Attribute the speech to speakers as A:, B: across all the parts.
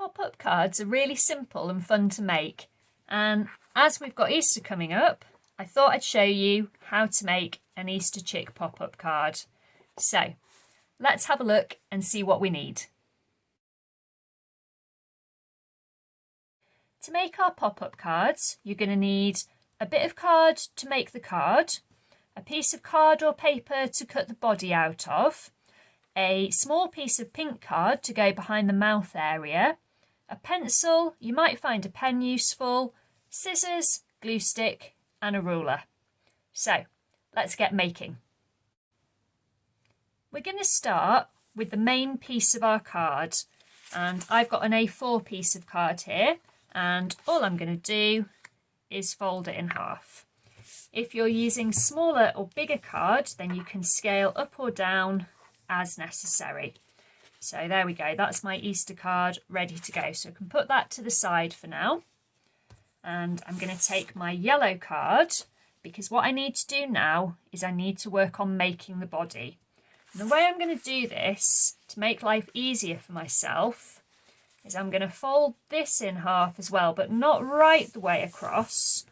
A: Pop-up cards are really simple and fun to make, and as we've got Easter coming up, I thought I'd show you how to make an Easter chick pop-up card. So let's have a look and see what we need. To make our pop-up cards, you're going to need a bit of card to make the card, a piece of card or paper to cut the body out of, a small piece of pink card to go behind the mouth area, a pencil, you might find a pen useful, scissors, glue stick and a ruler. So let's get making. We're going to start with the main piece of our card, and I've got an A4 piece of card here, and all I'm going to do is fold it in half. If you're using smaller or bigger card, then you can scale up or down as necessary. So there we go, that's my Easter card ready to go. So I can put that to the side for now. And I'm going to take my yellow card, because what I need to do now is I need to work on making the body. And the way I'm going to do this to make life easier for myself is I'm going to fold this in half as well, but not right the way across.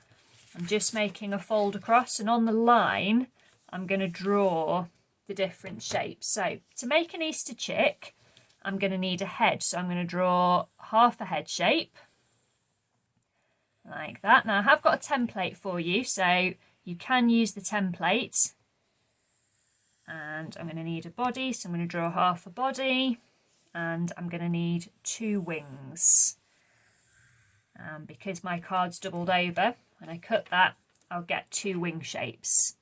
A: I'm just making a fold across, and on the line I'm going to draw the different shapes. So to make an Easter chick, I'm going to need a head. So I'm going to draw half a head shape like that. Now I have got a template for you, so you can use the template. And I'm going to need a body, so I'm going to draw half a body, and I'm going to need 2 wings. Because my card's doubled over, when I cut that, I'll get 2 wing shapes.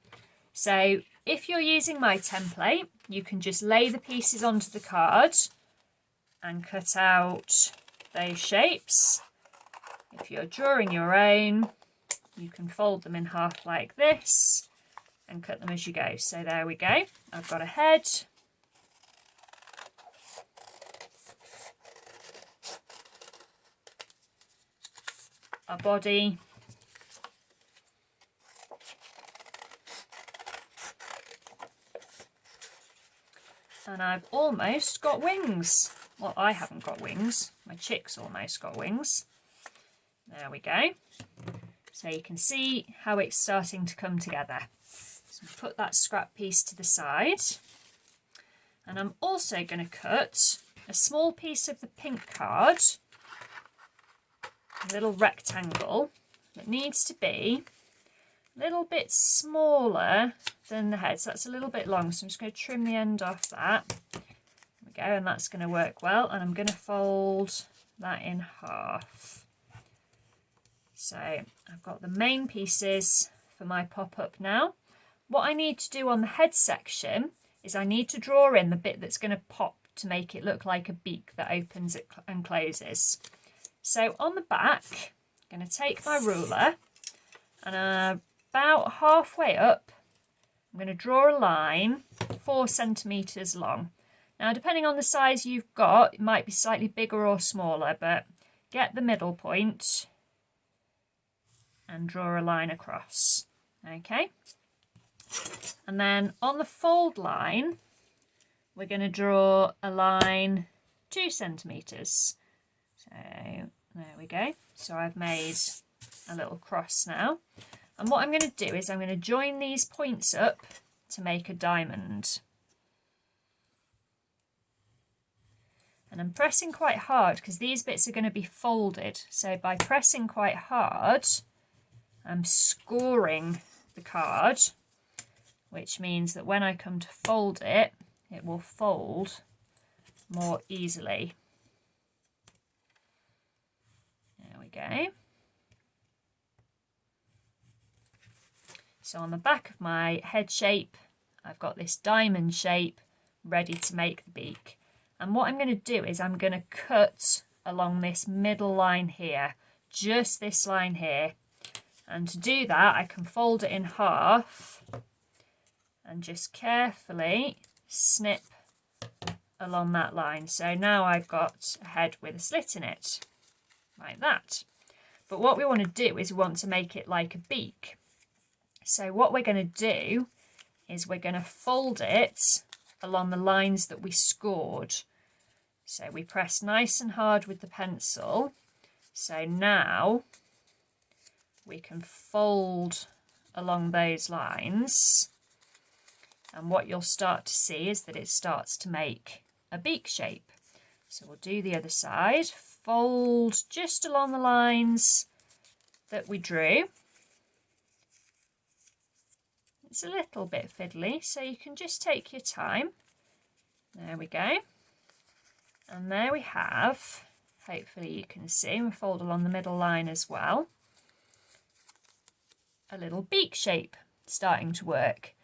A: So if you're using my template, you can just lay the pieces onto the card and cut out those shapes. If you're drawing your own, you can fold them in half like this and cut them as you go. So there we go. I've got a head, a body, and I've almost got wings. Well, I haven't got wings. My chick's almost got wings. There we go. So you can see how it's starting to come together. So put that scrap piece to the side. And I'm also going to cut a small piece of the pink card, a little rectangle that needs to be a little bit smaller than the head. So that's a little bit long, so I'm just going to trim the end off that. There we go, and that's going to work well. And I'm going to fold that in half. So I've got the main pieces for my pop-up now. What I need to do on the head section is I need to draw in the bit that's going to pop to make it look like a beak that opens and closes. So on the back, I'm going to take my ruler, and about halfway up, I'm going to draw a line 4 centimetres long. Now, depending on the size you've got, it might be slightly bigger or smaller, but get the middle point and draw a line across. Okay. And then on the fold line, we're going to draw a line 2 centimetres. So there we go. So I've made a little cross now. And what I'm going to do is I'm going to join these points up to make a diamond. And I'm pressing quite hard because these bits are going to be folded. So by pressing quite hard, I'm scoring the card, which means that when I come to fold it, it will fold more easily. There we go. So on the back of my head shape, I've got this diamond shape ready to make the beak. And what I'm going to do is I'm going to cut along this middle line here, just this line here. And to do that, I can fold it in half and just carefully snip along that line. So now I've got a head with a slit in it, like that. But what we want to do is we want to make it like a beak. So what we're going to do is we're going to fold it along the lines that we scored. So we press nice and hard with the pencil. So now we can fold along those lines. And what you'll start to see is that it starts to make a beak shape. So we'll do the other side, fold just along the lines that we drew. It's a little bit fiddly, so you can just take your time. There we go. And there we have, hopefully you can see, we fold along the middle line as well, a little beak shape starting to work.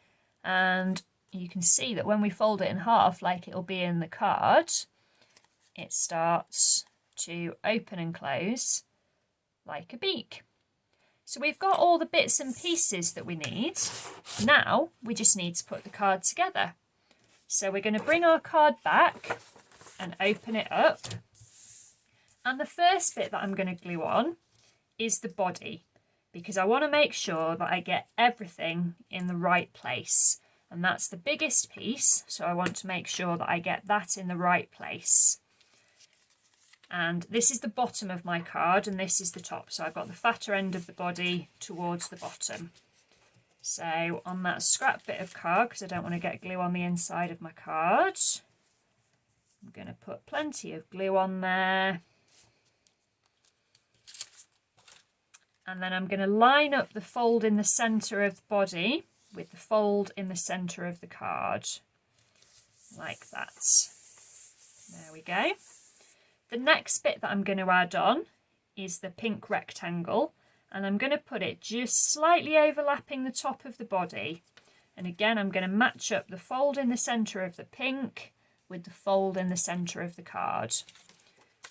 A: And you can see that when we fold it in half, like it'll be in the card, it starts to open and close like a beak. So we've got all the bits and pieces that we need. Now we just need to put the card together. So we're going to bring our card back and open it up. And the first bit that I'm going to glue on is the body, because I want to make sure that I get everything in the right place. And that's the biggest piece, so I want to make sure that I get that in the right place. And this is the bottom of my card and this is the top, so I've got the fatter end of the body towards the bottom. So on that scrap bit of card, because I don't want to get glue on the inside of my card, I'm going to put plenty of glue on there. And then I'm going to line up the fold in the centre of the body with the fold in the centre of the card, like that. There we go. The next bit that I'm going to add on is the pink rectangle, and I'm going to put it just slightly overlapping the top of the body. And again, I'm going to match up the fold in the centre of the pink with the fold in the centre of the card.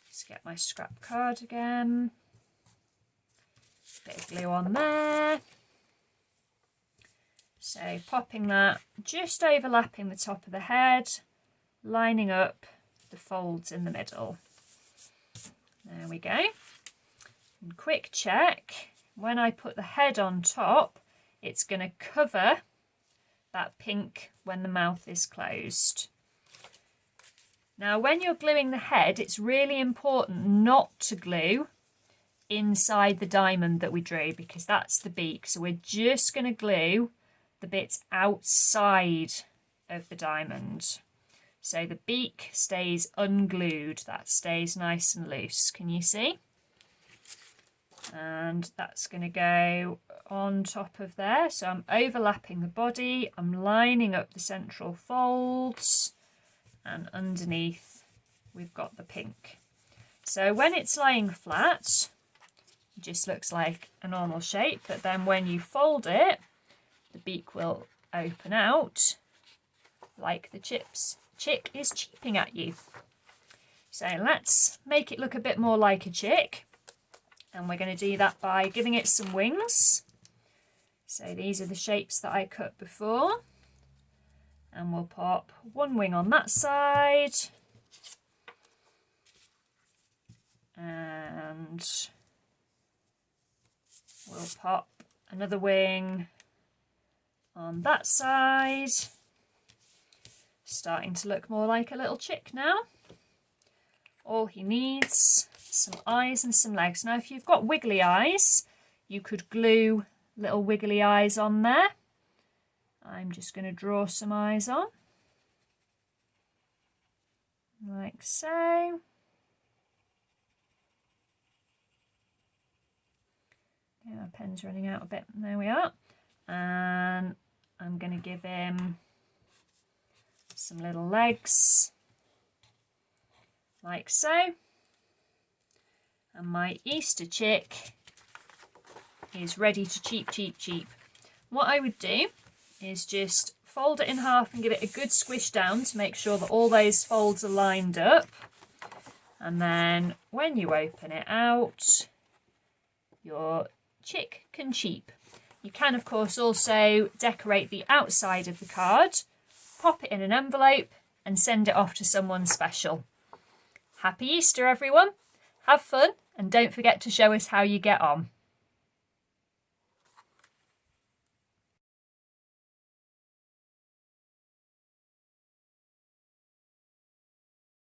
A: Let's get my scrap card again. Bit of glue on there. So popping that, just overlapping the top of the head, lining up the folds in the middle. There we go. And quick check, when I put the head on top, it's going to cover that pink when the mouth is closed. Now when you're gluing the head, it's really important not to glue inside the diamond that we drew, because that's the beak. So we're just going to glue the bits outside of the diamond. So the beak stays unglued, that stays nice and loose. Can you see? And that's going to go on top of there. So I'm overlapping the body, I'm lining up the central folds, and underneath we've got the pink. So when it's lying flat, it just looks like a normal shape, but then when you fold it, the beak will open out like the chick is cheeping at you. So let's make it look a bit more like a chick, and we're going to do that by giving it some wings. So these are the shapes that I cut before, and we'll pop one wing on that side, and we'll pop another wing on that side. Starting to look more like a little chick now. All he needs, some eyes and some legs. Now if you've got wiggly eyes, you could glue little wiggly eyes on there. I'm just going to draw some eyes on, like so. Yeah, my pen's running out a bit. There we are. And I'm going to give him some little legs, like so. And my Easter chick is ready to cheep. What I would do is just fold it in half and give it a good squish down to make sure that all those folds are lined up. And then when you open it out, your chick can cheep. You can of course also decorate the outside of the card, pop it in an envelope and send it off to someone special. Happy Easter everyone, have fun and don't forget to show us how you get on.